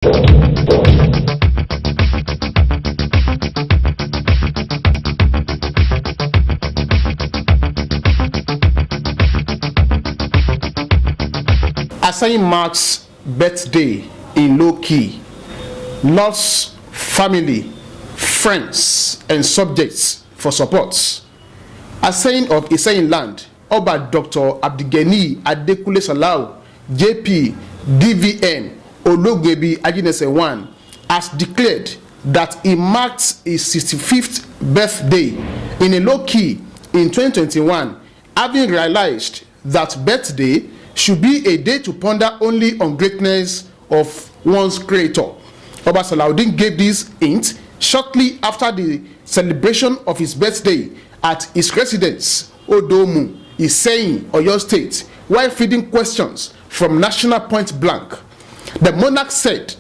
Asayin marks birthday in low key. Loves family, friends, and subjects for support. Asayin of Isayin land, Oba Dr. Abdigeni Adekunle Salau, JP, DVN, Ologwebi Ajinese 1, has declared that he marked his 65th birthday in a low key in 2021, having realized that birthday should be a day to ponder only on greatness of one's creator. Oba Salaudeen gave this hint shortly after the celebration of his birthday at his residence, Odomu, Iseyin, Oyo State, while feeding questions from National Point Blank. The monarch said,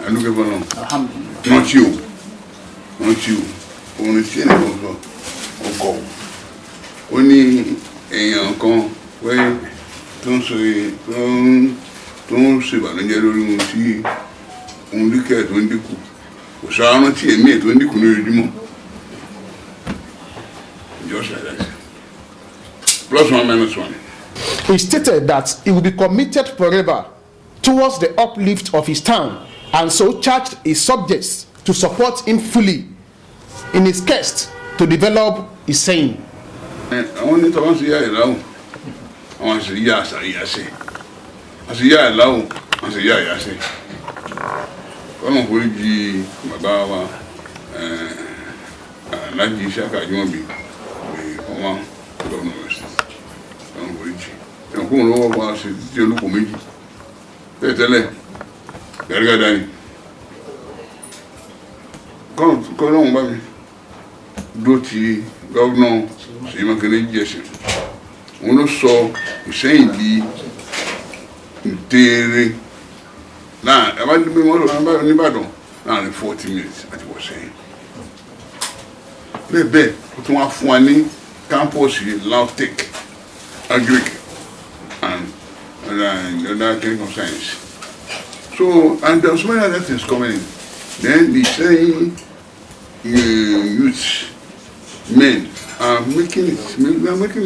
not you. Only when don't say ìbànújẹ́ lórí ohun tí òun díkẹ́ tó ń dínkù kò sáárán tí ẹ̀mí ẹ̀ tó ń dínkù lójoojúmọ́ just like that +1 -1. He stated that he will be committed forever towards the uplift of his town, and so charged his subjects to support him fully in his quest to develop his saying. àwọn ní tọ́wọ́n sí yá ìlàwọ̀ àwọn sì yá àṣàyàṣe àti yá ìlàwọ̀ àwọn sì yá àyàṣe ọlọ́run kò jí bàbá wa Alhaji Isiaka Ajimobi ọmọ ọlọ́run rẹ̀ ọlọ́run kò jí ẹ̀kún lọ́wọ́ wa ṣe títí olùkọ́ méjì tẹ́lẹ̀ gàrígàdá ni kọ́lọ́run bá mi dó ti gọ́vnà Ṣèyí Mákindé jẹ́sẹ̀ òun ló sọ Ìṣẹ́yìn di ìtẹ́ẹ̀rẹ́ náà ẹ bá dúpẹ́ mọ́tò náà nìbàdàn láàrin 40 minutes àti wọ̀ Ṣẹ́yìn bẹ́ẹ̀ ó tún wá fún wa ní campus LAUTECH Agric and other clinical science. So, and there's many other things coming in. Then the Ṣẹ́yìn youth men are making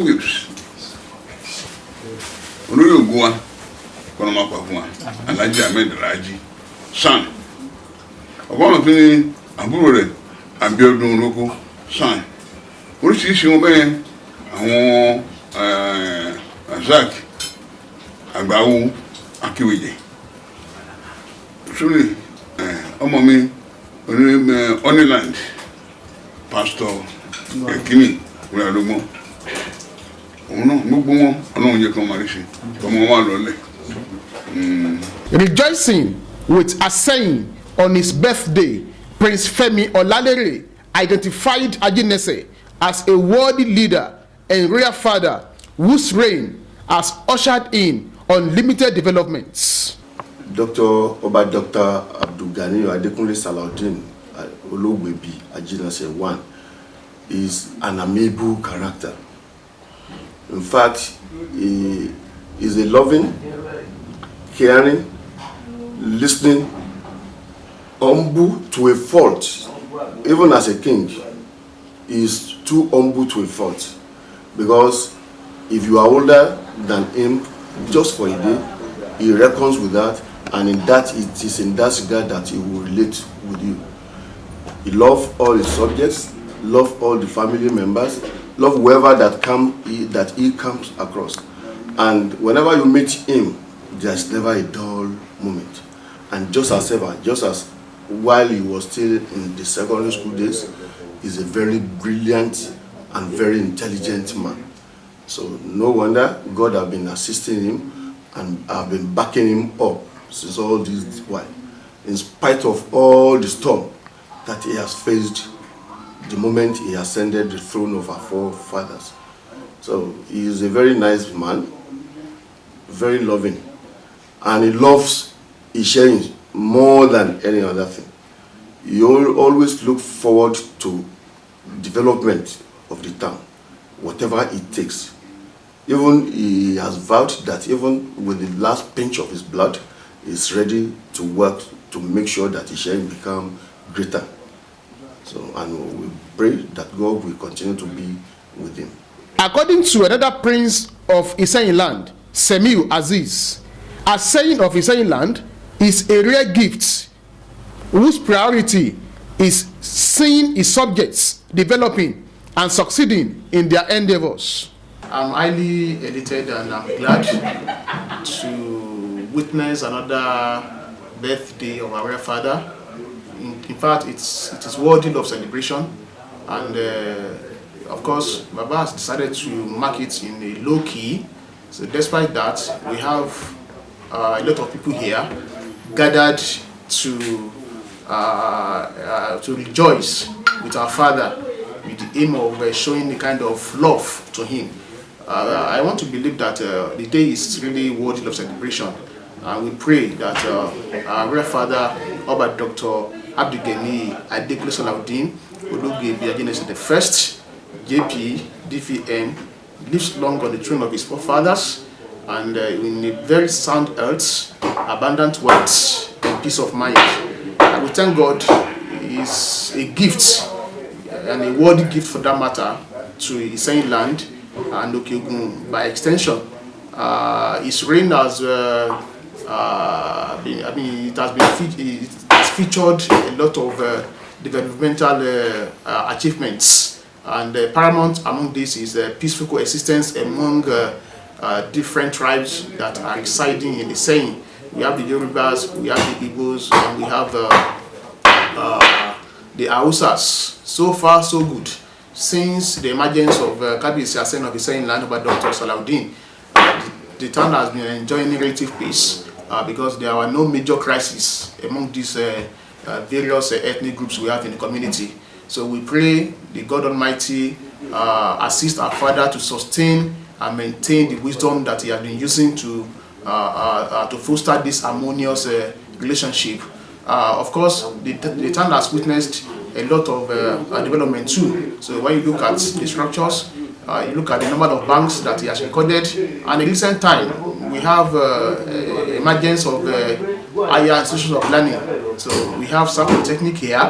waves. Olórí Ògùn wa kọ́nà máa pa fún wa Alhaji Ahmed Raji san ọ̀pọ̀lọpọ̀ tó ní àbúrò rẹ̀ Abíọ́dún Olóko san oríṣiríṣi wọn bẹ́ẹ̀ àwọn Razak Àgbáwo Akíwèjẹ sórí ọmọ mi Honeyland Pastor Ekini Oyadogbon rejoicing with Asayin on his birthday, Prince Femi Olalere identified Ajinese as a worthy leader and royal father whose reign has ushered in unlimited developments. Dr. Abdulgani Adekunle Salaudeen Ologwebi Ajinese 1 is an amiable character. In fact, he is a loving, caring, listening, humble to a fault. Even as a king, he is too humble to a fault. Because if you are older than him, just for a day, he reckons with that, and in that it is in that regard that he will relate with you. He loves all his subjects, loves all the family members, love whoever that he comes across, and whenever you meet him, there's never a dull moment. And just as while he was still in the secondary school days, he's a very brilliant and very intelligent man. So no wonder God has been assisting him and have been backing him up since all this while, in spite of all the storm that he has faced the moment he ascended the throne of our forefathers. So he is a very nice man, very loving, and he loves Ìṣẹ̀yìn more than any other thing. He always look forward to development of the town, whatever it takes. Even he has vowed that even with the last pinch of his blood, is ready to work to make sure that Ìṣẹ̀yìn become greater. So, and we pray that God will continue to be with him. According to another prince of Ìṣẹ̀yìn land, Semiu Aziz, Àsẹ̀yìn of Ìṣẹ̀yìn land is a rare gift whose priority is seeing its subjects developing and succeeding in their endeavors. I'm highly elated and I'm glad to witness another birthday of our real father. In fact, it is worthy of celebration, and of course, Baba has decided to mark it in a low key. So despite that, we have a lot of people here gathered to rejoice with our father, with the aim of showing the kind of love to him. I want to believe that the day is really worthy of celebration, and we pray that our real father, Oba Dr. Abdulgani Adekunle Salaudeen Olugbebi Ajinese I, JP, DVM, lives long on the throne of his forefathers, and in a very sound health, abundant wealth, and peace of mind. And we thank God is a gift, and a worthy gift for that matter, to Ìṣẹ̀yìn land and Òkè-Ògùn by extension. His reign has it has featured a lot of developmental achievements, and paramount among this is peaceful coexistence among different tribes that are residing in Ìṣẹ̀yìn. We have the Yorubas, we have the Igbos, and we have the Hausas. So far, so good. Since the emergence of Kábíyèsí Àsẹ̀yìn of Ìṣẹ̀yìn land by Dr. Salaudeen, the town has been enjoying relative peace because there are no major crises among these various ethnic groups we have in the community. So we pray the God Almighty assist our father to sustain and maintain the wisdom that he has been using to foster this harmonious relationship. Of course, the town has witnessed a lot of development too. So when you look at the structures, you look at the number of banks that he has recorded, and in recent time we have emergence of higher institutions of learning. So we have Sap Polytechnic here.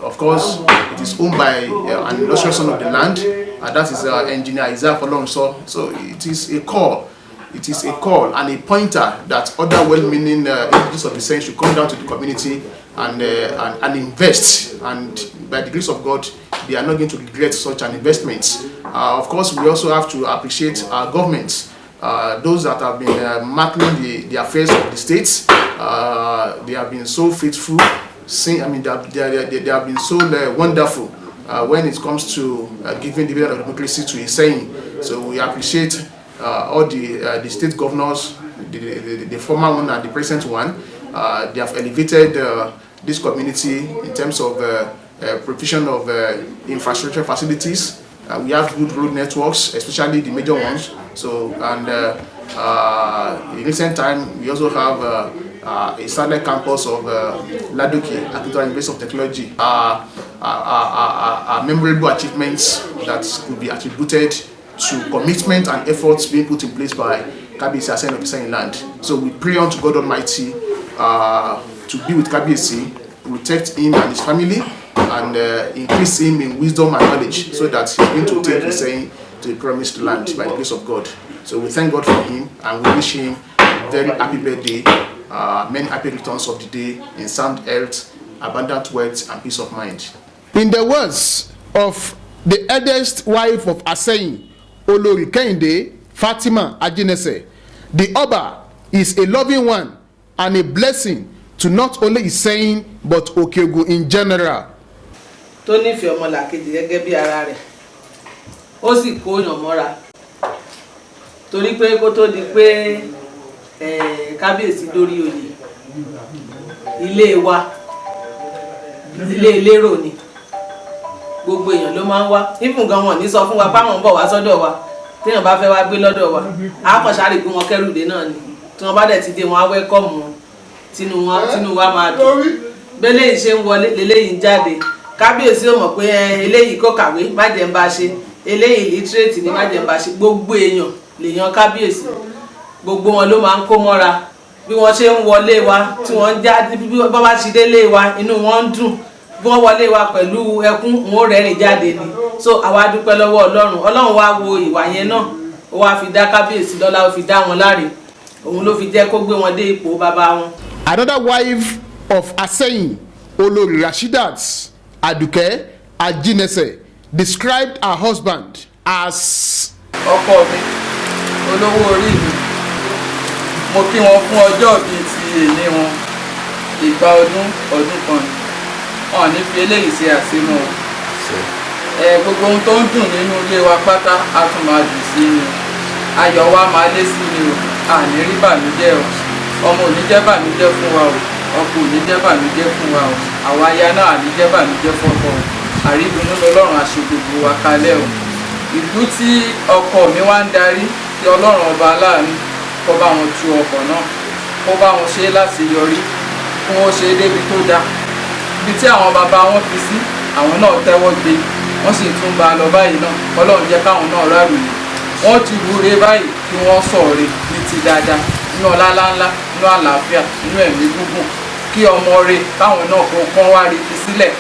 Of course, it is owned by an illustrious son of the land, and that is engineer Isaac Olonso. So it is a call. It is a call and a pointer that other well-meaning individuals of the Ìṣẹ̀yìn should come down to the community and invest. And by the grace of God, they are not going to regret such an investment. Of course, we also have to appreciate our government, those that have been marking the affairs of the states. They have been so faithful. They have been so wonderful when it comes to giving dividend of democracy to Ìṣẹ̀yìn. So we appreciate all the state governors, the former one and the present one. They have elevated this community in terms of provision of infrastructure facilities. We have good road networks, especially the major ones. So, and in recent time, we also have a satellite campus of Ladoke, Akintola University of Technology. Memorable achievements that could be attributed to commitment and efforts being put in place by Kábíyèsí Àsẹ̀yìn of Ìṣẹ̀yìn land. So we pray unto God Almighty to be with Kábíyèsí, protect him and his family, and increase him in wisdom and knowledge, so that he's going to take Ìṣẹ̀yìn to the promised land by the grace of God. So we thank God for him, and we wish him a very happy birthday, many happy returns of the day, in sound health, abundant wealth, and peace of mind. In the words of the eldest wife of Àsẹ̀yìn, Olori Kehinde Fatima Ajinese, the Oba is a loving one and a blessing to not only Ìṣẹ̀yìn but Òkè-Ògùn in general. Tó nífẹ̀ẹ́ ọmọlàkejì gẹ́gẹ́ bí ara rẹ̀, ó sì kó yàn mọ́ra, torí pé kó tó di pé Kábíyèsí dórí oyè, ilé wa, ilé elérò ni. Gbogbo èèyàn ló máa ń wá, even gan wọn ní sọ fún wa páwọn ń bọ̀ wá sọ́dọ̀ wa, téèyàn bá fẹ́ wá gbé lọ́dọ̀ wa, á kàn ṣáà rí pé wọ́n kẹ́rù dé náà ni, tí wọ́n bá dẹ̀ ti dé wọn á wẹ́kọ̀mù wọn, tínú wa máa dùn. Bẹ́lẹ̀ ìṣe ń wọlé lélẹ́yìí ń jáde. Kábíyèsí ò mọ̀ pé eléyìí kò kàwé má jẹ́ ń bá ṣe, eléyìí literate ni má jẹ́ ń bá ṣe. Gbogbo èèyàn lèèyàn Kábíyèsí, gbogbo wọn ló máa ń kó mọ́ra. bí wọ́n ṣe ń wọlé wa tí wọ́n ń jáde bí wọ́n bá ti délé wa inú wọn ń dùn bí wọ́n wọlé wa pẹ̀lú ẹkún wọn ò rẹ́rìn jáde ni so àwa dúpẹ́ lọ́wọ́ Ọlọ́run wá wo ìwà yẹn náà ó wá fi dá kábíyèsí lọ́lá ó fi dá wọn láre òun ló fi jẹ́ kó gbé wọn dé ipò bàbá wọn. Another wife of Aseyin, Olori Rashidat Aduke Ajinese, described her husband as. Ọkọ mi olówó orí mi mo kí wọn fún ọjọ́ bíi ti èní wọn ìgbà ọdún kan ni wọn ní fi eléyìí ṣe àṣemọ gbogbo ohun tó ń dùn nínú ilé wa pátá a tún máa dùn sí ni ayọ̀ wa máa lé sí ni o àní rí bànújẹ́ o ọmọ ò ní jẹ́ bànújẹ́ fún wa o ọkọ ò ní jẹ́ bànújẹ́ fún wa o àwa aya náà àní jẹ́ bànújẹ́ fọ́kọ o àrídùnnú lọ́lọ́run àṣẹ gbogbo wa kalẹ̀ o ìlú tí ọkọ mi wá ń darí kí Ọlọ́run ọba aláàánú kó bá wọn tu ọkọ̀ náà kó bá wọn ṣe láti yọrí kí wọ́n ṣe débi tó dáa ibi tí àwọn bàbá wọn fi sí àwọn náà tẹ́wọ́ gbé wọ́n sì tún bá a lọ báyìí náà Ọlọ́run jẹ́ káwọn náà rárùyè wọ́n ti wúre báyìí kí wọ́n sọ̀rọ̀ ní ti dáadáa inú ọlá ńláńlá inú àlàáfíà inú ẹ̀mí gúngùn kí ọmọ rẹ̀ káwọn náà kó kán wá rí fi sílẹ̀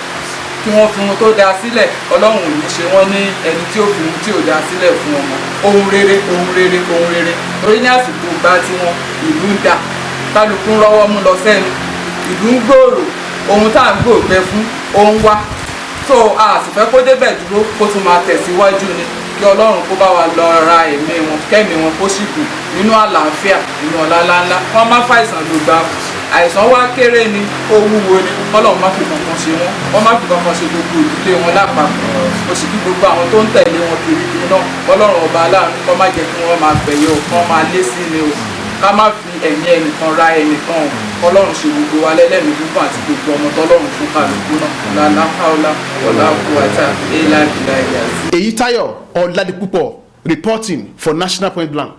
kí wọ́n fi ohun tó dáa sílẹ̀ Ọlọ́run ò ní ṣe wọ́n ní ẹni tí ó fi ohun tí ò dáa sílẹ̀ fún ọmọ ohun rere torí ní àsìkò gba tiwọn ìlú ń dà kálukú ń rọ́wọ́ mú lọ sẹ́nu ìlú ń gbòòrò ohun tá à ń gbòògbẹ fún ohun wá tó a sì fẹ́ kó débẹ̀ dúró kó tún máa tẹ̀síwájú ni kí Ọlọ́run kó bá wa lọ ra ẹ̀mí wọn kẹ́mi wọn kó sì kù nínú àlàáfíà nínú ọlá ńláńlá wọ́n má fàìsàn lògbà àìsàn wá kéré ni ó wúwo ni Ọlọ́run má fi kankan ṣe wọ́n má fi kankan ṣe gbogbo ìdílé wọn lápapọ̀ ó sì kí gbogbo àwọn tó ń tẹ̀lé wọn kiri náà Ọlọ́run ọba aláàánú kó má jẹ́ kí wọ́n máa pẹ̀yẹ o kán máa lé sí ni o ká má fi ẹ̀mí ẹnìkan ra ẹnìkan o Ọlọ́run ṣe gbogbo wa lẹ́lẹ́mìí gbogbo àti gbogbo ọmọ tọ́lọ́run fún kálukú náà lálàáhàólà ọ̀làkùwàtà èèlàbìlà Eyitayo Oladipupo reporting for National Point Blank.